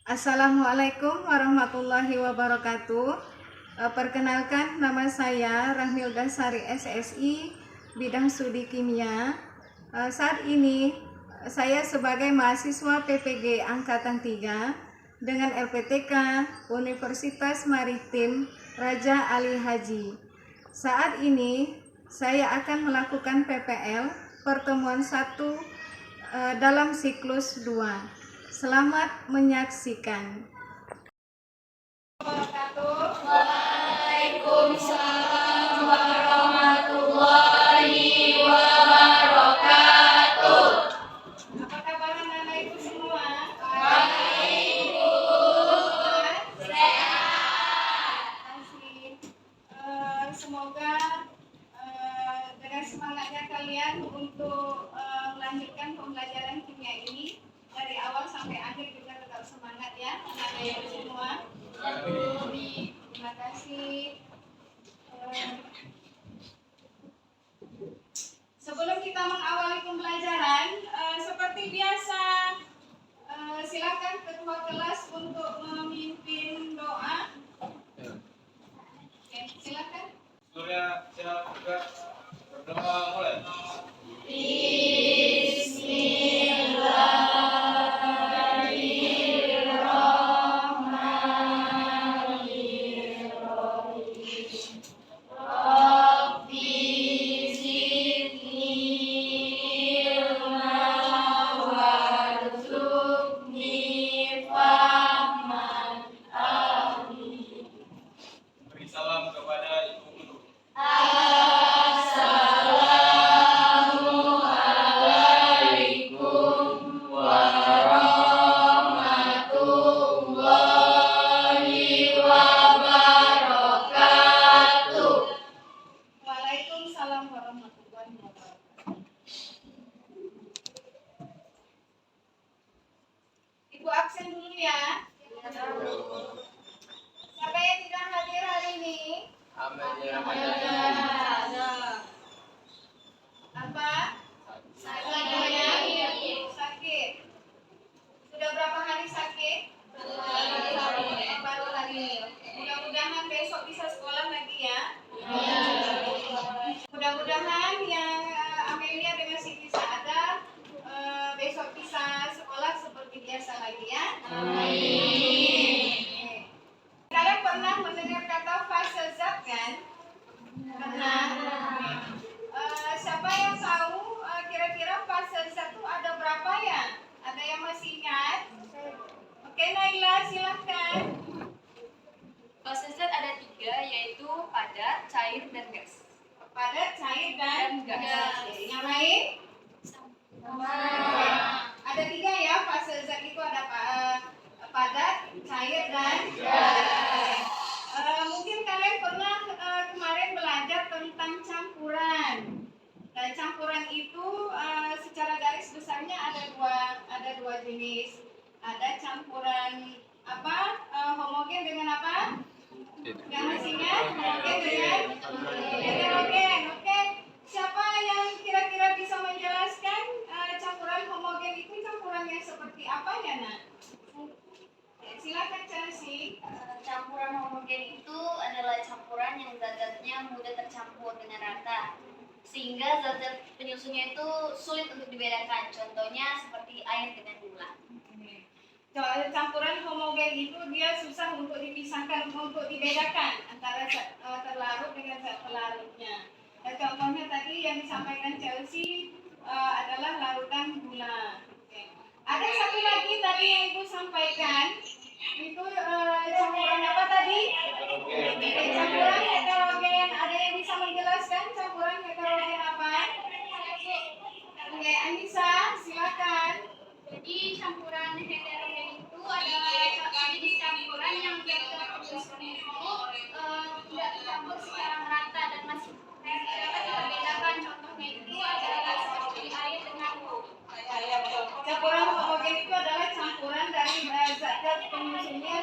Assalamualaikum warahmatullahi wabarakatuh. Perkenalkan, nama saya Rahmilda Sari SSI, bidang studi kimia. Saat ini saya sebagai mahasiswa PPG Angkatan 3 dengan LPTK Universitas Maritim Raja Ali Haji. Saat ini saya akan melakukan PPL pertemuan 1 dalam siklus 2. Selamat menyaksikan. Waalaikumsalam warahmatullahi wabarakatuh. Apa kabar anak-anak ibu semua? Baik, Ibu. Sehat. Semoga dengan semangatnya kalian untuk melanjutkan pembelajaran kimia ini dari awal sampai akhir juga tetap semangat ya anak-anak ibu semua. Terima kasih. Sebelum kita mengawali pembelajaran, seperti biasa, silakan ketua kelas untuk memimpin doa. Oke, silakan. Surya siap juga berdoa mulai. Beri salam kepada ibu guru. Assalamualaikum warahmatullahi wabarakatuh. Waalaikumsalam warahmatullahi wabarakatuh. Ibu absen dulu ya. Siapa yang tidak hadir hari ini? Apa? Sakit. Sudah berapa hari sakit? Baru hari ini. Mudah-mudahan besok bisa sekolah lagi ya. Mudah-mudahan yang Amelia dengan Siti Saada besok bisa sekolah seperti biasa lagi ya. Amin. Kalian pernah mendengar kata fase zat kan? Pernah. Siapa yang tahu kira-kira fase zat itu ada berapa ya? Ada yang masih ingat? Oke, Naila silahkan. Fase zat ada 3, yaitu padat, cair, dan gas. Padat, cair, dan gas. Yang lain? Ada 3 ya, fase zat itu ada padat, cair, dan gas. Mungkin kalian pernah kemarin belajar tentang campuran. Dan campuran itu secara garis besarnya ada dua jenis. Ada campuran apa? Homogen dengan apa? Yang masih ingat? Homogen dengan heterogen. Oke. Siapa yang kira-kira bisa menjelaskan campuran homogen itu campuran yang seperti apa ya, Nak? Silakan Chelsea. Campuran homogen itu adalah campuran yang zat-zatnya mudah tercampur dengan rata, sehingga zat-zat penyusunnya itu sulit untuk dibedakan. Contohnya seperti air dengan gula. Campuran homogen itu dia susah untuk dipisahkan, untuk dibedakan antara zat terlarut dengan zat pelarutnya. Contohnya tadi yang disampaikan Chelsea adalah larutan gula. tadi yang Ibu sampaikan itu campuran apa tadi? Campuran heterogen. Ada yang bisa menjelaskan campuran heterogen apa? Oke, Anissa, silakan. Jadi campuran heterogen itu adalah jenis campuran yang tidak dicampur secara merata dan masih dapat dibedakan. Contohnya itu adalah seperti air dengan Campuran homogen itu adalah campuran dari zat-zat penyusunnya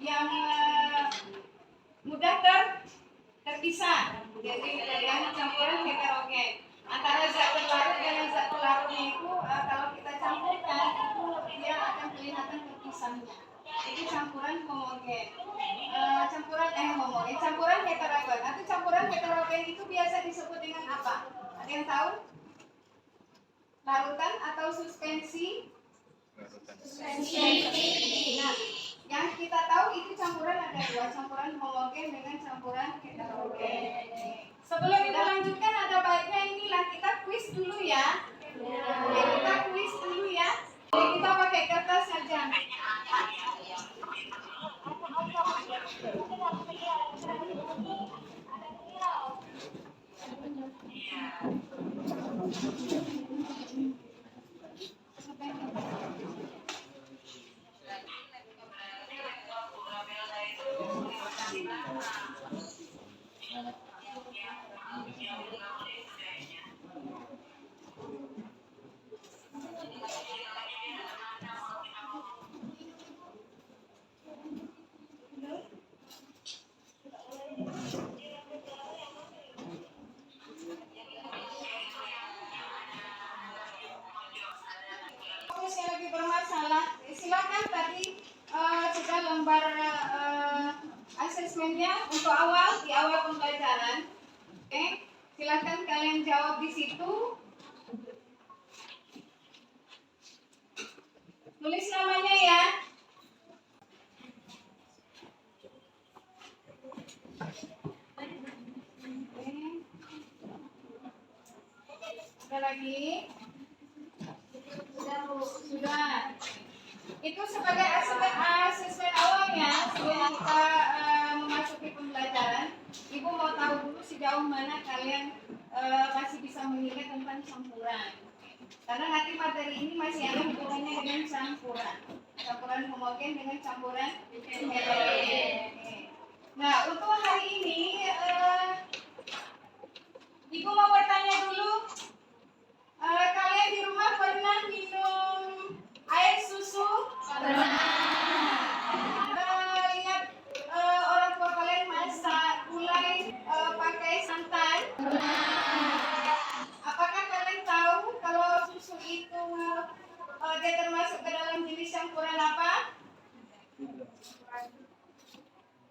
yang mudah terpisah. Jadi yang campuran heterogen antara zat berlarut dengan zat pelarutnya itu kalau kita campurkan itu dia akan kelihatan terpisahnya. Itu campuran homogen. Campuran heterogen. Atau campuran heterogen itu biasa disebut dengan apa? Ada yang tahu? Larutan atau suspensi? Nah, yang kita tahu itu campuran ada dua, campuran homogen dengan campuran heterogen. Sebelum kita lanjutkan, ada baiknya inilah kita quiz dulu ya. Oke, kita quiz dulu ya. Oke, kita pakai kertas saja. Fokus yang lagi bermasalah, silakan tadi sudah lembar asesmennya untuk di awal pembelajaran. Oke, silakan kalian jawab di situ. Tulis namanya ya. Ada lagi? Sudah. Itu sebagai asesmen awalnya sebelum kita memasuki pembelajaran. Ibu mau tahu dulu sejauh mana kalian masih bisa mengingat tentang campuran. Karena nanti materi ini masih ada hubungannya dengan campuran homogen dengan campuran heterogen. Nah, untuk hari ini Ibu mau bertanya dulu. Kalian di rumah pernah minum air susu? Lihat orang tua kalian masak gulai pakai santan? Apakah kalian tahu kalau susu itu dia termasuk ke dalam jenis campuran apa?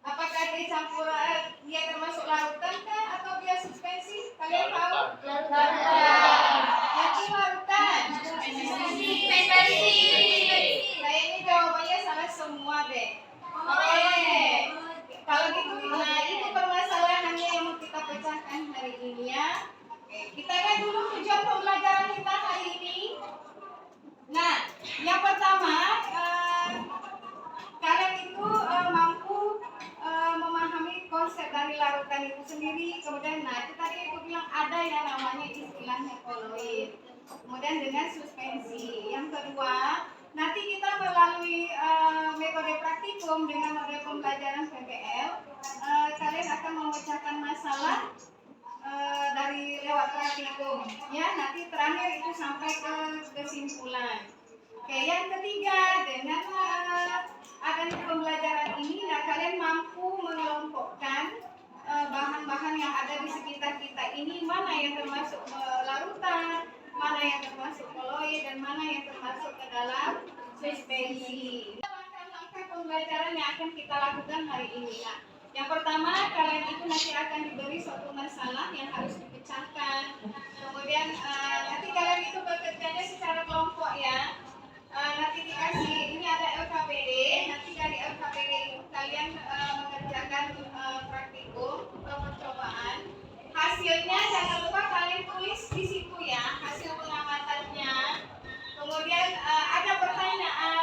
Apakah dia dia termasuk larutan kah atau dia suspensi? Kalian tahu? Larutan. Yakin larutan? Kayaknya jawabannya salah semua deh. Oke. Kalau gitu, nah itu permasalahannya yang mau kita pecahkan hari ini ya. Oke, kita lihat dulu tujuan pembelajaran kita hari ini. Nah, yang pertama, kalian itu mampu memahami konsep dari larutan itu sendiri. Kemudian, nah itu tadi aku bilang ada yang namanya istilahnya koloid. Kemudian dengan suspensi. Yang kedua, nanti kita melalui metode praktikum dengan metode pembelajaran PBL, kalian akan memecahkan masalah dari lewat praktikum. Ya, nanti terakhir itu sampai ke kesimpulan. Oke, yang ketiga, dengan adanya pembelajaran ini, nah kalian mampu mengelompokkan bahan-bahan yang ada di sekitar kita ini, mana yang termasuk larutan, mana yang termasuk koloid, dan mana yang termasuk ke dalam suspensi. Langkah-langkah pembelajaran yang akan kita lakukan hari ini. Nah, yang pertama, kalian itu nanti akan diberi suatu masalah yang harus dipecahkan. Kemudian nanti kalian itu bekerjanya secara kelompok ya. Nanti dikasih, ini ada LKPD, nanti dari LKPD itu kalian mengerjakan praktikum percobaan. Hasilnya jangan lupa kalian tulis di situ ya, hasil pengamatannya. Kemudian ada pertanyaan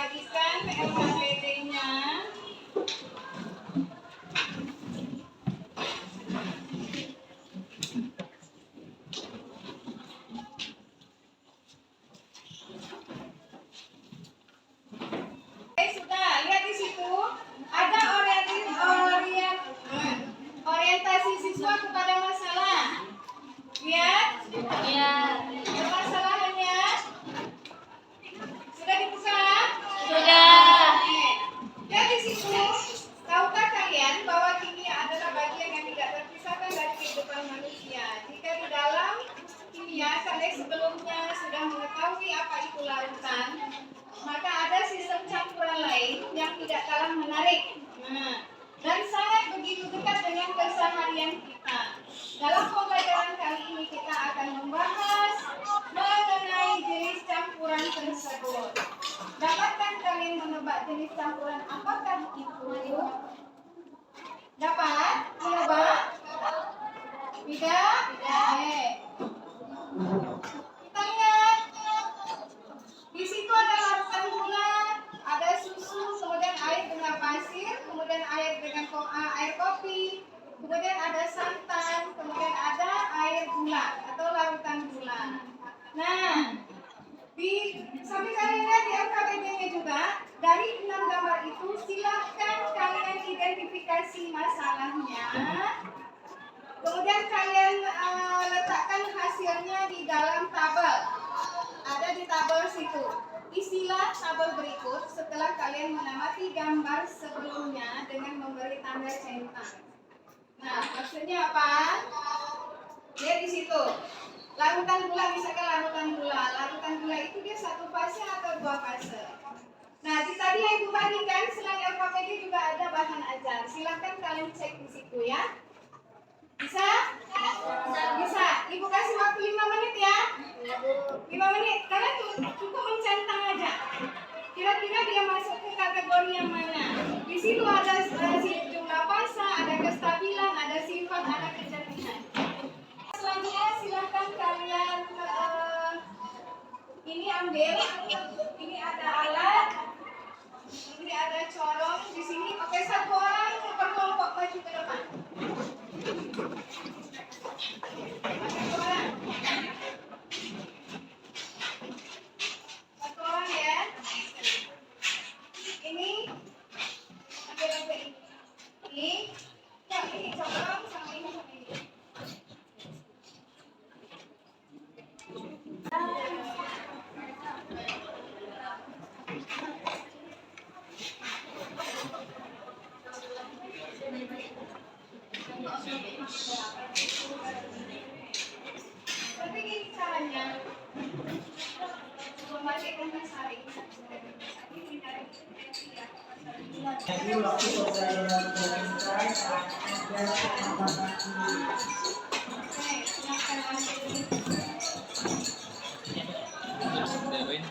bagikan LKPD-nya. Sudah lihat di situ ada orientasi siswa kepada masalah. Lihat. Ya. Permasalahannya sudah dibuka? Sudah. Lihat di situ. Tahukah kalian bahwa kimia adalah bagian yang tidak terpisahkan dari kehidupan manusia? Jika di dalam kimia kalian sebelumnya sudah mengetahui apa itu larutan, maka ada sistem campuran lain yang tidak kalah menarik. Dan sangat begitu dekat dengan keseharian kita. Dalam pembelajaran kali ini kita akan membahas mengenai jenis campuran tersebut. Dapatkah kalian menebak jenis campuran apakah itu? Dapat menebak? Tidak? Kita lihat. Di situ ada larutan gula, ada susu, kemudian air dengan pasir, kemudian air dengan air kopi, kemudian ada santan, kemudian ada air gula atau larutan gula. Nah, di samping kalian lihat di LKPD-nya juga, dari 6 gambar itu silahkan kalian identifikasi masalahnya. Kemudian kalian letakkan hasilnya di dalam tabel. Ada di tabel situ. Isilah tabel berikut setelah kalian mengamati gambar sebelumnya dengan memberi tanda centang. Nah, maksudnya apa? Lihat di situ. Larutan gula, misalkan larutan gula. Larutan gula itu dia 1 fase atau 2 fase. Nah, di tadi yang Ibu bagikan selain LKPD juga ada bahan ajar. Silahkan kalian cek di situ ya. Bisa? Bisa. Ibu kasih waktu 5 menit ya. 5 menit. Kalian cukup mencentang aja. Kira-kira dia masuk ke kategori yang mana? Di situ ada jumlah fase, ada kestabilan, ada sifat, ada kejernihan. Selanjutnya silahkan kalian ini ambil. Ini ada alat. Ini ada corong di sini. Oke, 1 orang per kelompok maju ke depan. 1 orang. 1 orang ya. Ini ambil ini. Ya, ini corong sama ini sama ini. Tapi gini caranya, membalikkan masalah ini. Jadi waktu pembelajaran selesai, ada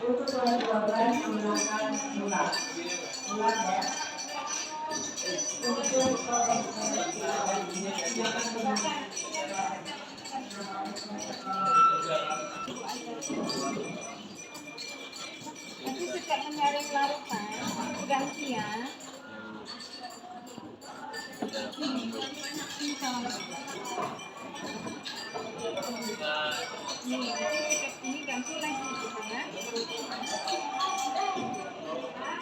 untuk kelas 12 menggunakan ulang ya. Untuk Nanti suka menyaring larutan, ganti ya. Ini ganti lagi ya.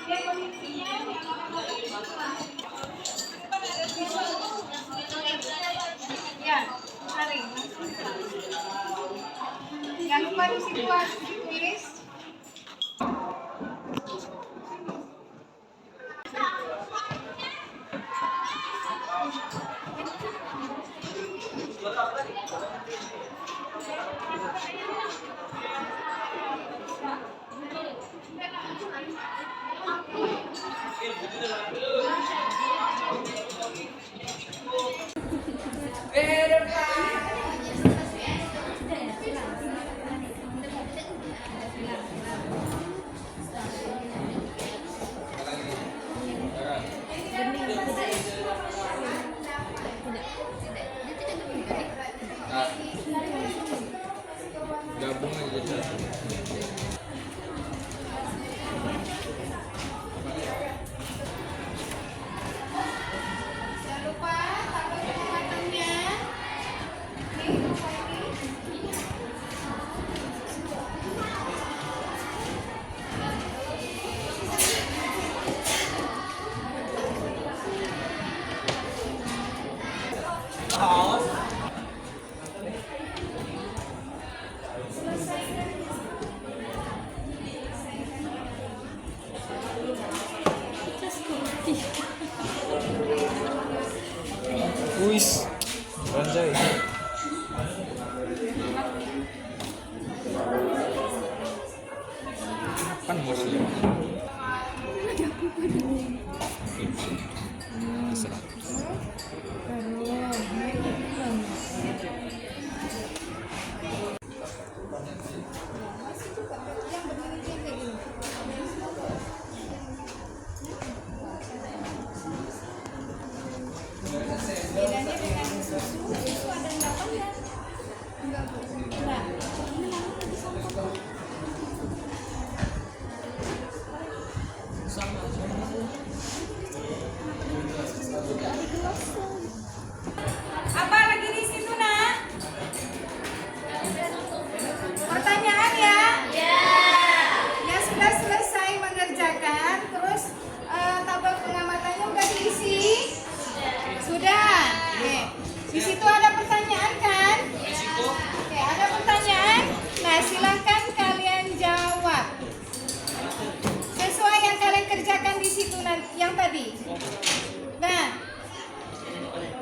Dia kondisinya ya, saring. Jangan lupa di situ tulis. Gabung aja jadi satu. Bedanya dengan susu itu ada endapannya. Enggak, Bu. Enggak. Ini namanya disangkut. Apa lagi di situ, Nak? Pertanyaan ya? Ya sudah selesai mengerjakan, terus tabel pengamatannya udah diisi? Sudah. Oke. Di situ ada pertanyaan kan? Oke, ada pertanyaan. Nah, silahkan kalian jawab. Sesuai yang kalian kerjakan di situ yang tadi. Nah,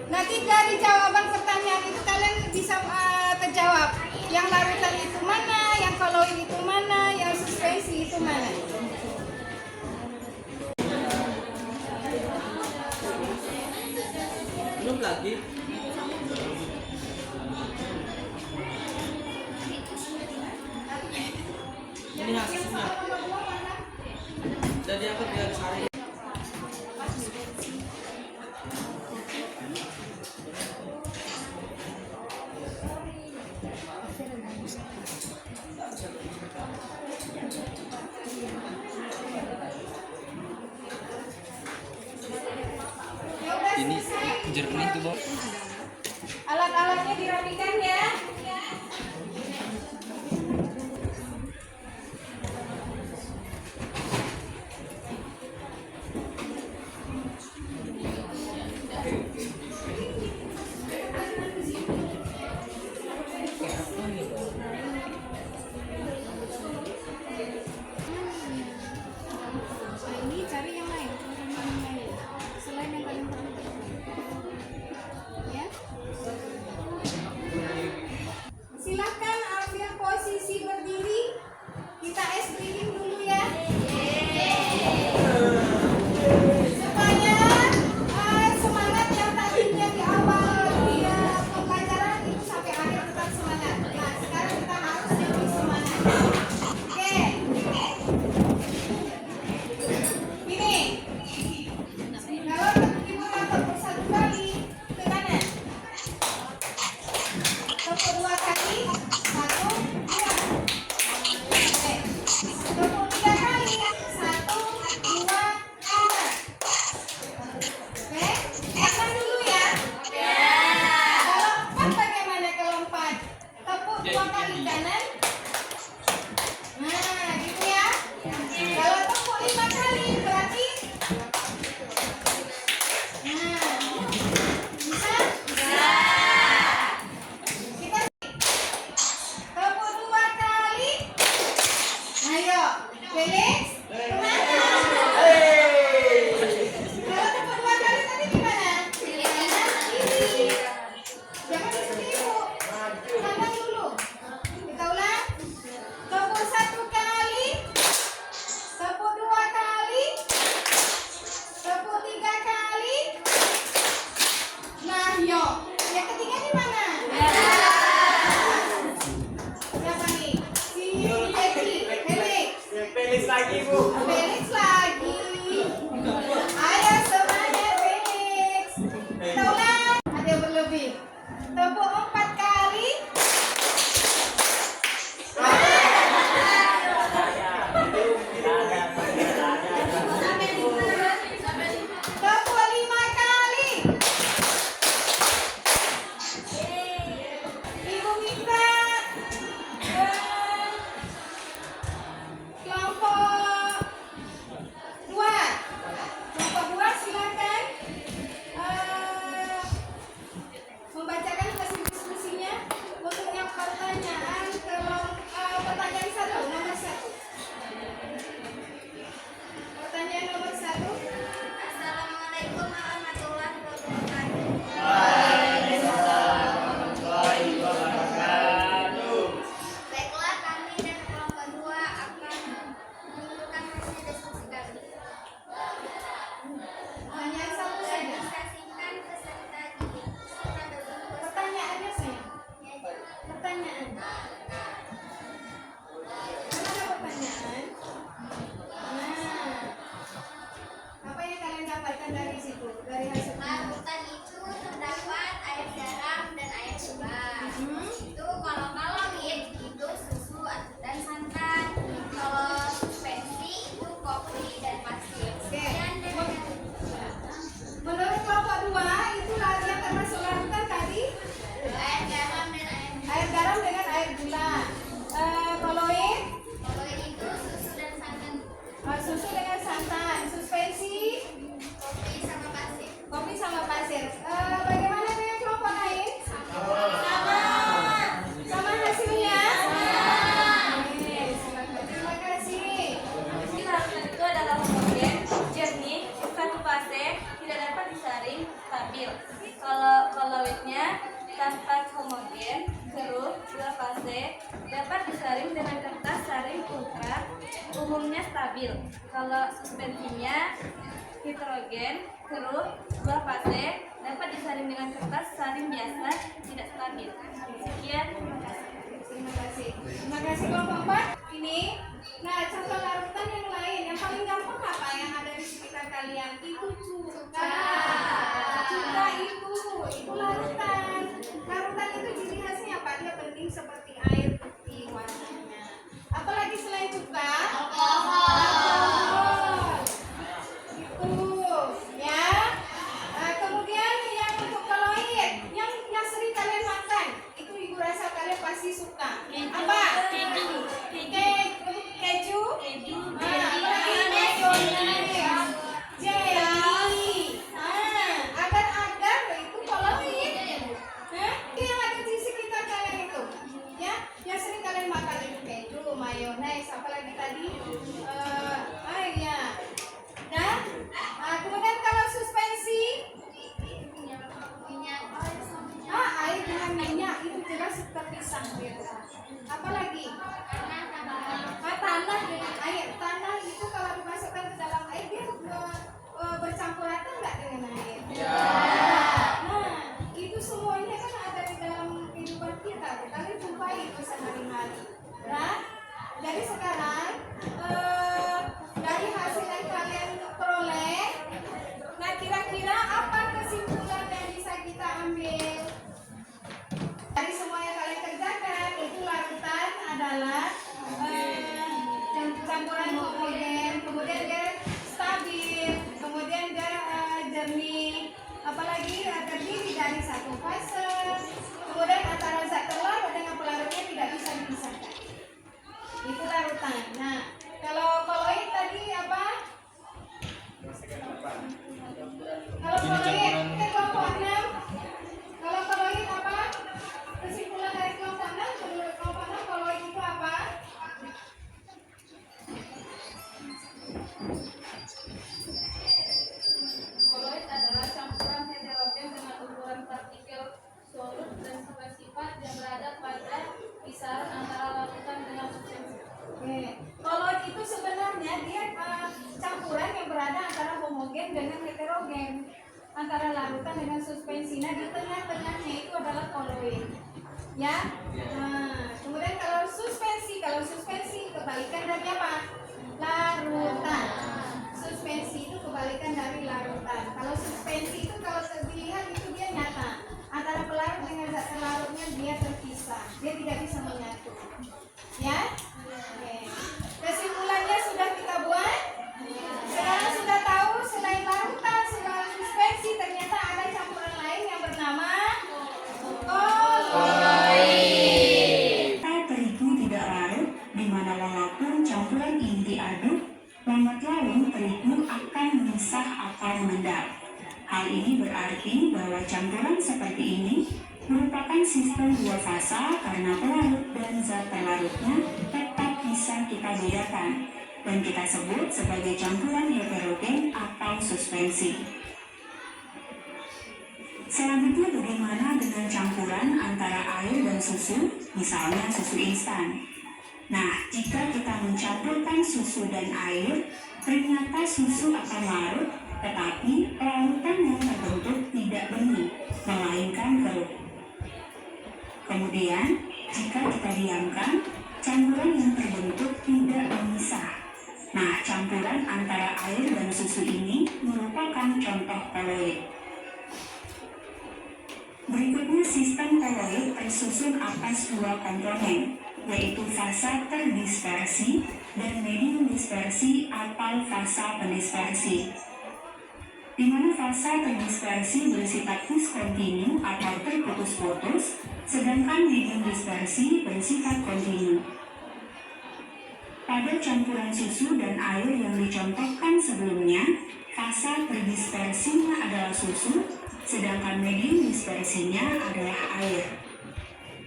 nanti dari jawaban pertanyaan itu kalian bisa terjawab. Yang larutan itu mana, yang koloid itu mana, yang suspensi itu mana. Belum lagi. Ini hasilnya. Jadi aku biar sehari. Ya udah selesai. Alat-alatnya dirapikan ya. Nah, ini cari yang lain, selain yang paling penting. Ya. Silahkan ambil posisi berdiri. Kita ice breathing dulu ya. Supaya semangat yang tadinya di awal pembelajaran itu sampai akhir tetap semangat. Nah, sekarang kita harus lebih semangat. Oke. Ini. Kalau ibu tepuk satu kali ke kanan. Tepuk dua kali. Satu, dua. Oke. Tepuk tiga kali. Satu, dua, tiga. Oke. Kanan dulu ya. Kalau empat bagaimana kalau empat? Tepuk dua kali kanan. Nah, gitu ya. Kalau tepuk lima kali berarti bisa? Kita tepuk dua kali. Ayo, Felix, kemana? Kalau tepuk dua kali tadi gimana? Kanan, kiri. Jangan ikuti ibu. Kanan dulu. Kita ulang. Tepuk satu kali. Tepuk dua kali. Tepuk tiga kali. Nah, yuk. Yang ketiga di mana? Siapa nih? Si Eki. Felix. Felix lagi, Bu. Felix lagi. Ayo semuanya Felix. Kita ulang. Ada yang berlebih. Tepuk empat kali. Tepuk lima kali. Ibu minta kelompok stabil. Kalau suspensinya hidrogen, keruh, dua fase, dapat disaring dengan kertas saring biasa, tidak stabil. Sekian, terima kasih. Terima kasih. Terima kasih kelompok 4. Ini, nah contoh larutan yang lain, yang paling gampang apa yang ada di sekitar kalian? Itu cuka. Cuka itu larutan. Larutan itu ciri khasnya apa? Dia bening seperti air putih warnanya. Apalagi selain cuka? Alkohol. Itu, ya. Nah, kemudian yang untuk koloid, yang sering kalian makan, itu ibu rasa kalian pasti suka. Apa? Keju. Jelly. Agar-agar itu koloid. Itu yang ada di sekitar kalian itu. Ya, yang sering kalian makan itu keju, mayones, apa lagi tadi? Ya. Nah, kemudian kalau suspensi, air dengan minyak itu jelas terpisah gitu. Apalagi tanah dengan air. Tanah itu kalau dimasukkan ke dalam air dia bercampur rata nggak dengan air? Nah, itu semuanya kan ada di dalam kehidupan kita. Kalian jumpai itu sehari-hari. Nah, jadi sekarang dari hasil yang kalian peroleh, nah kira-kira apa kesimpulan yang bisa kita ambil dari semua yang kalian kerjakan? Itu larutan adalah campuran homogen, kemudian dia stabil, kemudian dia jernih, apalagi terdiri dari satu fase, kemudian antara zat terlarut dengan pelarutnya tidak bisa dipisahkan. Itu larutan. Nah, kalau koloid tadi apa? Kalau koloid kita kelompok 6. Kalau koloid apa? Kesimpulan dari kelompok 6, menurut kelompok 6 koloid itu apa? Koloid adalah campuran heterogen dengan ukuran partikel solut dan sifat-sifat yang berada pada kisaran antara larutan dengan suspensi. Oke. Koloid itu sebenarnya dia campuran yang berada antara homogen dengan heterogen, antara larutan dengan suspensi. Nah, di tengah-tengahnya itu adalah koloid. Ya. Nah, kemudian kalau suspensi kebalikan dari apa? Larutan. Suspensi itu kebalikan dari larutan. Kalau suspensi itu kalau dilihat itu dia nyata. Antara pelarut dengan zat terlarutnya dia terpisah. Dia tidak bisa menyatu. Ya? Oke. Kesimpulannya sudah kita buat. Sekarang sudah tahu selain larutan, selain suspensi ternyata ada campuran lain yang bernama koloid. Terigu tidak larut, di mana walaupun campuran ini diaduk, lambat laun terigu akan memisah atau mengendap. Hal ini berarti bahwa campuran seperti ini merupakan sistem dua fasa karena pelarut dan zat terlarutnya tetap bisa kita bedakan dan kita sebut sebagai campuran heterogen atau suspensi. Selanjutnya bagaimana dengan campuran antara air dan susu, misalnya susu instan. Nah, jika kita mencampurkan susu dan air, ternyata susu akan larut, tetapi larutan yang terbentuk tidak bening, melainkan keruh. Kemudian, jika kita diamkan, campuran yang terbentuk tidak memisah. Nah, campuran antara air dan susu ini merupakan contoh koloid. Berikutnya sistem koloid tersusun atas dua komponen, yaitu fasa terdispersi dan medium dispersi atau fasa pendispersi. Di mana fasa terdispersi bersifat diskontinu atau terputus-putus, sedangkan medium dispersi bersifat kontinu. Pada campuran susu dan air yang dicontohkan sebelumnya, fasa terdispersinya adalah susu, sedangkan medium dispersinya adalah air.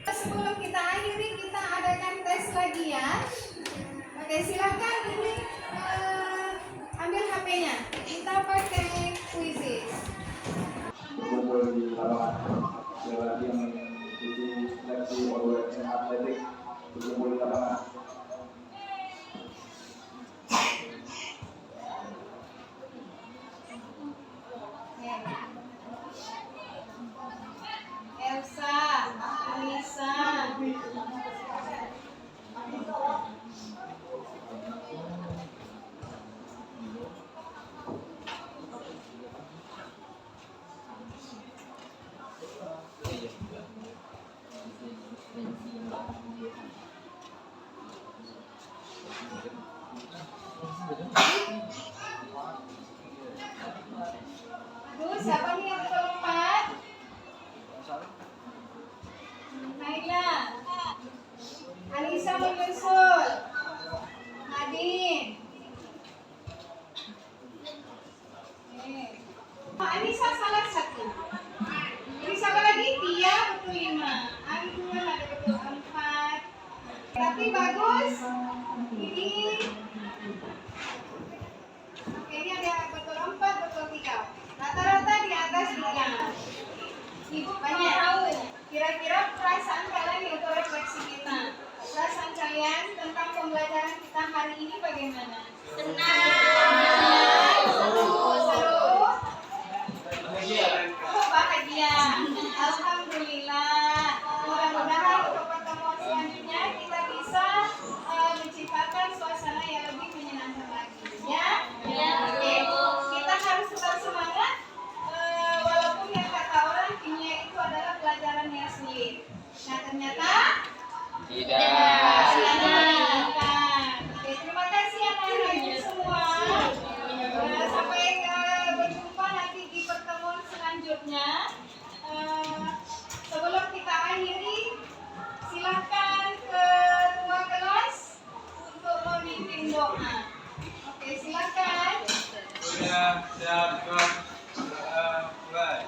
Sebelum kita akhiri, kita adakan tes lagi ya. Oke, silakan ini ambil HP-nya. Kita pakai quizzes. Berkumpul di lapangan. Lagi yang mengikuti seleksi organisasi atletik berkumpul di lapangan. Aduh, siapa nih yang keempat? Naila. Anissa menyusul. Nadine. Anissa salah satu. Ini siapa lagi? Tia betul 5. Anggun ada betul 4. Tapi bagus. Ini. Oke, ini ada betul 4, betul 3. Rata-rata di atas 3. Ibu banyak tahu. Kira-kira perasaan kalian itu refleksi kita. Perasaan kalian tentang pembelajaran kita hari ini bagaimana? Senang. Seru. Oh, bahagia. Alhamdulillah. Mudah-mudahan untuk pertemuan selanjutnya kita bisa menciptakan suasana yang lebih menyenangkan lagi. Ya? Oke. Kita harus tetap semangat. Walaupun yang kata orang kimia itu adalah pelajaran yang sulit. Nah, ternyata tidak. Oke, terima kasih anak-anak semua. Sampai berjumpa nanti di pertemuan selanjutnya. Sebelum kita akhiri, silakan ketua kelas untuk memimpin doa. Oke, silakan. Sudah siap, mulai.